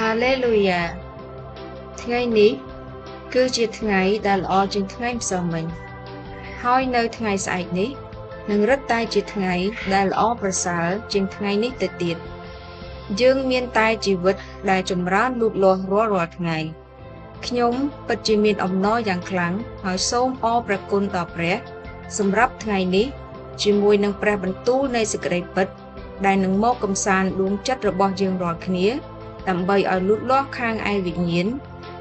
Hallelujah ថ្ងៃនេះគឺជាថ្ងៃដែលល្អជាងថ្ងៃម្សិលមិញហើយនៅថ្ងៃស្អែកនេះនឹងរឹតតែជាថ្ងៃដែលល្អប្រសើរជាងថ្ងៃនេះទៅទៀតយើងមានតែជីវិតដែលចម្រើនលូតលាស់រាល់ថ្ងៃខ្ញុំពិតជាមានអំណរយ៉ាងខ្លាំងហើយសូមអរព្រះគុណដល់ព្រះសម្រាប់ថ្ងៃនេះជាមួយនឹងព្រះបន្ទូលនៃសេចក្តីពិតដែលនឹងមកកំសាន្តដួងចិត្តរបស់យើងរាល់គ្នាដើម្បីឲ្យលូតលាស់ខាងឯវិញ្ញាណ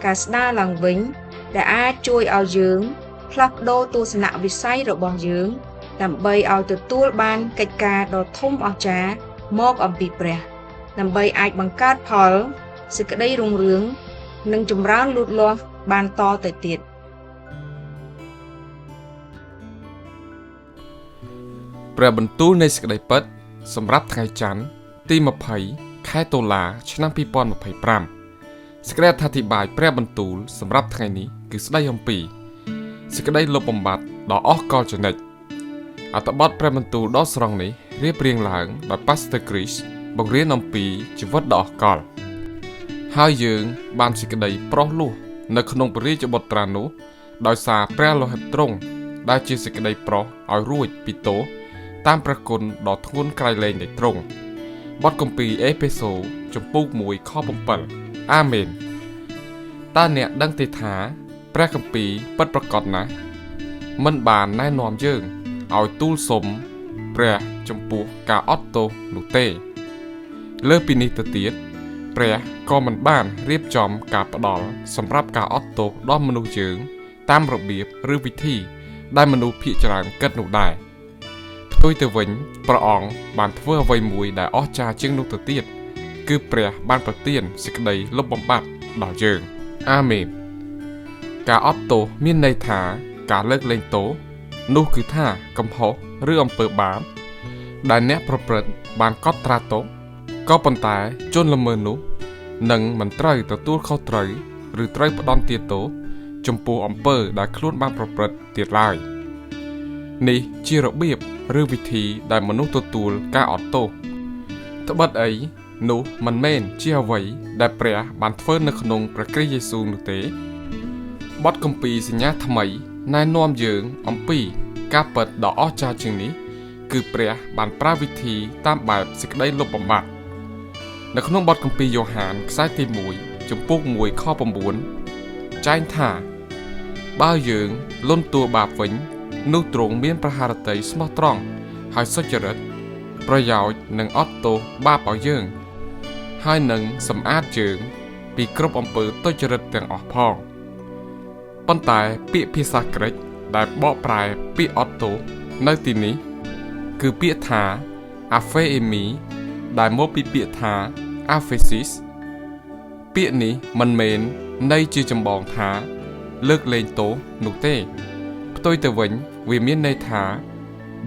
ការស្ដារឡើងវិញដែលអាចជួយឲ្យយើងផ្លាស់ប្ដូរទស្សនវិស័យរបស់យើងដើម្បីឲ្យទទួលបានកិច្ចការដ៏ធំអស្ចារ្យមកអំពីព្រះដើម្បីអាចបង្កើតផលសេចក្តីរុងរឿងនិងចម្រើនលូតលាស់បានតទៅទៀតព្រះបន្ទូលនៃសេចក្តីពិតសម្រាប់ថ្ងៃច័ន្ទទី20ខែតុលាឆ្នាំ2025សេចក្តីអធិប្បាយព្រះបន្ទូលសម្រាប់ថ្ងៃនេះគឺស្ដីអំពីសេចក្តីលុបបំបាត់ដ៏អស់កលជានិច្ចអត្ថបទព្រះបន្ទូលដ៏ស្រស់នេះរៀបរៀងឡើងដោយ Pastor Chris បង្រៀនអំពីជីវិតដ៏អស់កលហើយយើងបានសេចក្តីប្រោះលោះនៅក្នុងព្រះរាជបុត្រានោះដោយសារព្រះលោហិតទ្រង់ដែលជាសេចក្តីប្រោសឲ្យរួចពីទោសតាមព្រះគុណដ៏ធ្ងន់ក្រៃលែងនៃទ្រង់បទគម្ពីរអេភេសូជំពូក1ខ7អាមែនតើអ្នកដឹងទេថាព្រះគម្ពីរពិតប្រាកដណាស់មិនបានណែនាំយើងឲ្យទូលសុំព្រះចំពោះការអត់ទោសនោះទេលើពីនេះទៅទៀតព្រះក៏មិនបានរៀបចំការផ្ដល់សម្រាប់ការអត់ទោសដល់មនុស្សយើងតាមរបៀបឬវិធីដែលមនុស្សភាគច្រើនគិតនោះដែរផ្ទុយទៅវិញព្រះអង្គបានធ្វើអ្វីមួយដែលអស្ចារ្យជាងនោះទៅទៀតគឺព្រះបានប្រទានសេចក្តីលុបបំបាត់ដល់យើងអាមែនការអត់ទោសមានន័យថាការលើកលែងទោសនោះគឺថាកំហុសឬអំពើបាបដែលអ្នកប្រព្រឹត្តបានកត់ត្រាទុកក៏ប៉ុន្តែជនល្មើសនោះនឹងមិនត្រូវទទួលខុសត្រូវឬត្រូវផ្ដន្ទាទោសចំពោះអំពើដែលខ្លួនបានប្រព្រឹត្តទៀតឡើយនេះជារបៀបឬវិធីដែលមនុស្សទទួលការអត់ទោសត្បិតអីនោះមិនមែនជាអ្វីដែលព្រះបានធ្វើនៅក្នុងព្រះគ្រីស្ទយេស៊ូវនោះទេបទគម្ពីរសញ្ញាថ្មីណែនាំយើងអំពីការពិតដ៏អស្ចារ្យជាងនេះគឺព្រះបានប្រើវិធីតាមបែបសេចក្តីលុបបំបាត់នៅក្នុងបទគម្ពីរយ៉ូហានខ្សែទី1ជំពូក1ខ9ចែងថាបើយើងលន់តួបាបវិញនោះទ្រង់មានប្រហារតីស្មោះត្រង់ហើយសុចរិតប្រយោជន៍នឹងអត់ទោសបាបឲ្យយើងហើយនឹងសម្អាតយើងពីគ្រប់អំពើទុច្ចរិតទាំងអស់ផងប៉ុន្តែពាក្យភាសាក្រិកដែលបកប្រែពាក្យអត់ទោសនៅទីនេះគឺពាក្យថា apheemi ដែលមកពីពាក្យថា aphesis ពាក្យនេះមិនមែនន័យជាចម្បងថាលើកលែងទោសនោះទេផ្ទុយទៅវិញវាមានន័យថា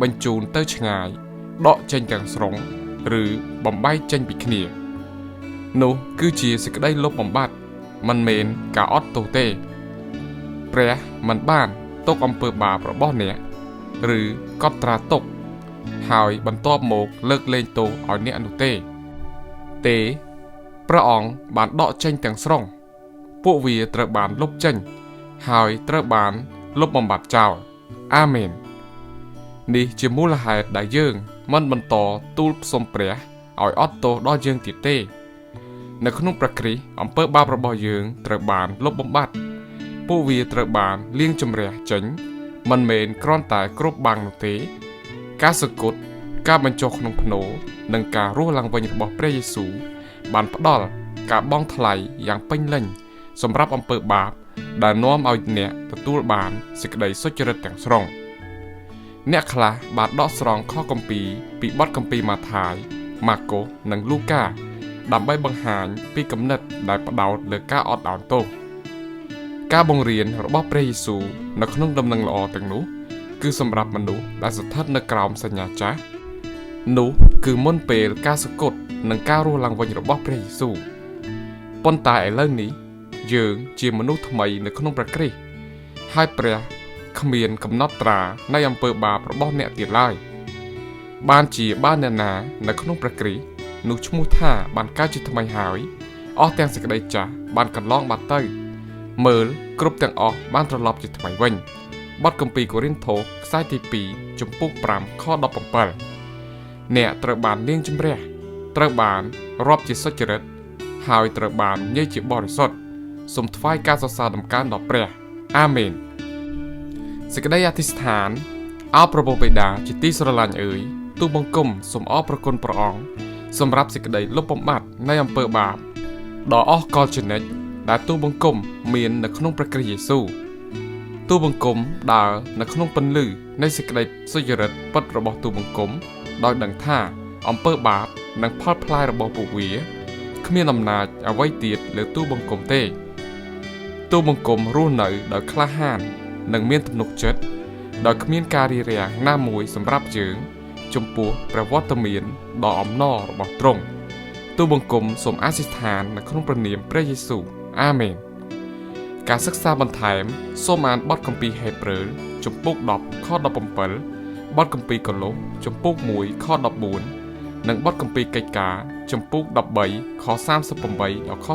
បញ្ជូនទៅឆ្ងាយដកចេញទាំងស្រុងឬបំបែកចេញពីគ្នានោះគឺជាសេចក្តីលុបបំបាត់មិនមែនការអត់ទោសទេព្រះមិនបានទុកអំពើបាបរបស់អ្នកឬកត់ត្រាទុកហើយបន្ទាប់មកលើកលែងទោសឲ្យអ្នកនោះទេព្រះអង្គបានដកចេញទាំងស្រុងពួកវាត្រូវបានលុបចេញហើយត្រូវបានលុបបំបាត់ចោលអាមែននេះជាមូលហេតុដែលយើងមិនបន្តទូលផ្សុំព្រះឲ្យអត់ទោសដល់យើងទៀតទេនៅក្នុងព្រះគ្រីស្ទអំពើបាបរបស់យើងត្រូវបានលុបបំបាត់ពួកវាត្រូវបានលាងជម្រះចេញមិនមែនគ្រាន់តែគ្របបាំងនោះទេការសគត់ការបញ្ចុះក្នុងភ្នូរនិងការរស់ឡើងវិញរបស់ព្រះយេស៊ូវបានផ្ដល់ការបង់ថ្លៃយ៉ាងពេញលេញសម្រាប់អំពើបាបដែលនាំឲ្យអ្នកទទួលបានសេចក្តីសុចរិតទាំងស្រុងអ្នកខ្លះបានដកស្រង់ខុសគម្ពីរពីបទគម្ពីរម៉ាថាយម៉ាកុសនិងលូកាដើម្បីបង្ហាញពីគំនិតដែលផ្ដោតលើការអត់ឱនទោសការបង្រៀនរបស់ព្រះយេស៊ូវនៅក្នុងដំណឹងល្អទាំងនោះគឺសម្រាប់មនុស្សដែលស្ថិតនៅក្រោមសញ្ញាចាស់នោះគឺមុនពេលការសគត់និងការរស់ឡើងវិញរបស់ព្រះយេស៊ូវប៉ុន្តែឥឡូវនេះយើងជាមនុស្សថ្មីនៅក្នុងព្រះគ្រីស្ទហើយព្រះគ្មានកំណត់ត្រានៃអំពើបាបរបស់អ្នកទៀតឡើយបានជាបើអ្នកណានៅក្នុងព្រះគ្រីស្ទនោះឈ្មោះថាបានកើតជាថ្មីហើយ អស់ទាំងសេចក្តីចាស់បានកន្លងបាត់ទៅមើលគ្រប់ទាំងអស់បានត្រឡប់ជាថ្មីវិញបទគម្ពីរកូរិនថូសខ្សែទី2ចំពុក5ខ17អ្នកត្រូវបានលាងជម្រះត្រូវបានរាប់ជាសុចរិតហើយត្រូវបានញែកជាបរិសុទ្ធសូមថ្វាយការសរសើរដំកើងដល់ព្រះអាមែនសេចក្តីអធិស្ឋានអោព្រះបិតាជាទីស្រឡាញ់អើយទូលបង្គំសូមអរព្រគុណព្រះអង្គសម្រាប់សេចក្តីលុបបំបាត់នៃអំពើបាបដ៏អស់កលជានិច្ចដែលទូលបង្គំមាននៅក្នុងព្រះគ្រីស្ទយេស៊ូវទូលបង្គំដើរនៅក្នុងពន្លឺនៃសេចក្តីសុចរិតពិតរបស់ទូលបង្គំដោយដឹងថាអំពើបាបនិងផលផ្លែរបស់ពួកវាគ្មានអំណាចអ្វីទៀតលើទូលបង្គំទេទូលបង្គំរស់នៅដោយក្លាហាននិងមានទំនុកចិត្តដោយគ្មានការរារាំងណាមួយសម្រាប់យើងចំពោះព្រះវត្តមានដ៏អំណររបស់ទ្រង់ទូលបង្គំសូមអធិស្ឋាននៅក្នុងព្រះនាមព្រះយេស៊ូវអាមែនការសិក្សាបន្ថែមសូមអានបទគម្ពីរហេព្រើរជំពូក10ខ17បទគម្ពីរកូឡូសជំពូក1ខ14និងបទគម្ពីរកិច្ចការជំពូក13ខ38ដល់ខ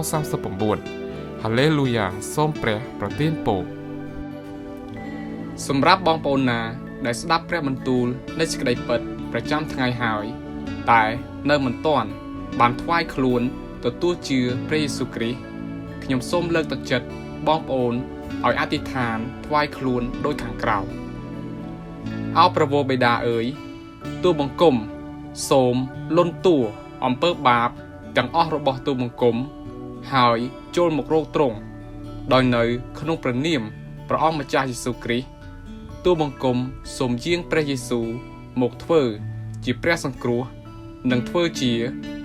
39ហាឡេលូយ៉ាសូមព្រះប្រទានពរសម្រាប់បងប្អូនណាដែលស្ដាប់ព្រះបន្ទូលនៃសេចក្តីពិតប្រចាំថ្ងៃហើយតែនៅមិនទាន់បានថ្វាយខ្លួនទទួលជឿព្រះយេស៊ូវគ្រីស្ទខ្ញុំសូមលើកទឹកចិត្តបងប្អូនឲ្យអធិដ្ឋានថ្វាយខ្លួនដូចខាងក្រោមអោព្រះបិតាអើយទូលបង្គំសូមលន់តួអំពើបាបទាំងអស់របស់ទូលបង្គំហើយចូលមករកទ្រង់ដោយនៅក្នុងព្រះនាមព្រះអង្គម្ចាស់យេស៊ូវគ្រីស្ទទូលបង្គំសូមយាងព្រះយេស៊ូវមកធ្វើជាព្រះសង្គ្រោះនិងធ្វើជា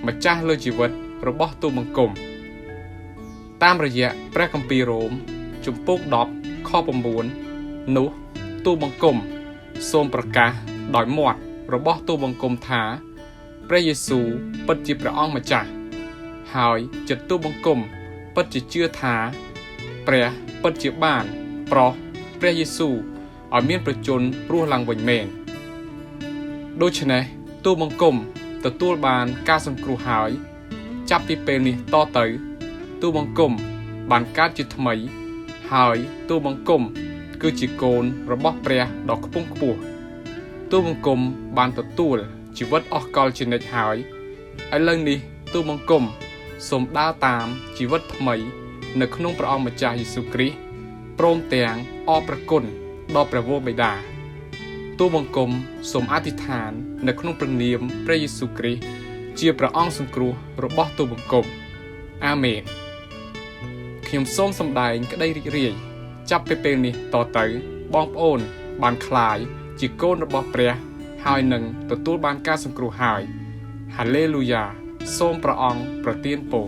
ម្ចាស់លើជីវិតរបស់ទូលបង្គំតាមរយៈព្រះគម្ពីររ៉ូមជំពូក10ខ9នោះទូលបង្គំសូមប្រកាសដោយមាត់របស់ទូលបង្គំថាព្រះយេស៊ូវពិតជាព្រះអង្គម្ចាស់ហើយចិត្តទូលបង្គំពិតជាជឿថាព្រះពិតជាបានប្រោសព្រះយេស៊ូវឲ្យមានប្រជញ្ញរស់ឡើងវិញមែនដូច្នេះទូលបង្គំទទួលបានការសង្គ្រោះហើយចាប់ពីពេលនេះតទៅទូលបង្គំបានកើតជាថ្មីហើយទូលបង្គំគឺជាកូនរបស់ព្រះដ៏ខ្ពង់ខ្ពស់ទូលបង្គំបានទទួលជីវិតអស់កលជានិច្ចហើយឥឡូវនេះទូលបង្គំសូមដើរតាមជីវិតថ្មីនៅក្នុងព្រះអង្គម្ចាស់យេស៊ូវគ្រីស្ទព្រមទាំងអរព្រគុណដល់ព្រះវរបិតាទូលបង្គំសូមអធិដ្ឋាននៅក្នុងព្រះនាមព្រះយេស៊ូវគ្រីស្ទជាព្រះអង្គសង្គ្រោះរបស់ទូលបង្គំអាមែនខ្ញុំសូមសម្ដែងក្តីរីករាយចាប់ពីពេលនេះតទៅបងប្អូនបានក្លាយជាកូនរបស់ព្រះហើយនឹងទទួលបានការសង្គ្រោះហើយហាឡេលូយ៉ាសូមព្រះអង្គប្រទានពរ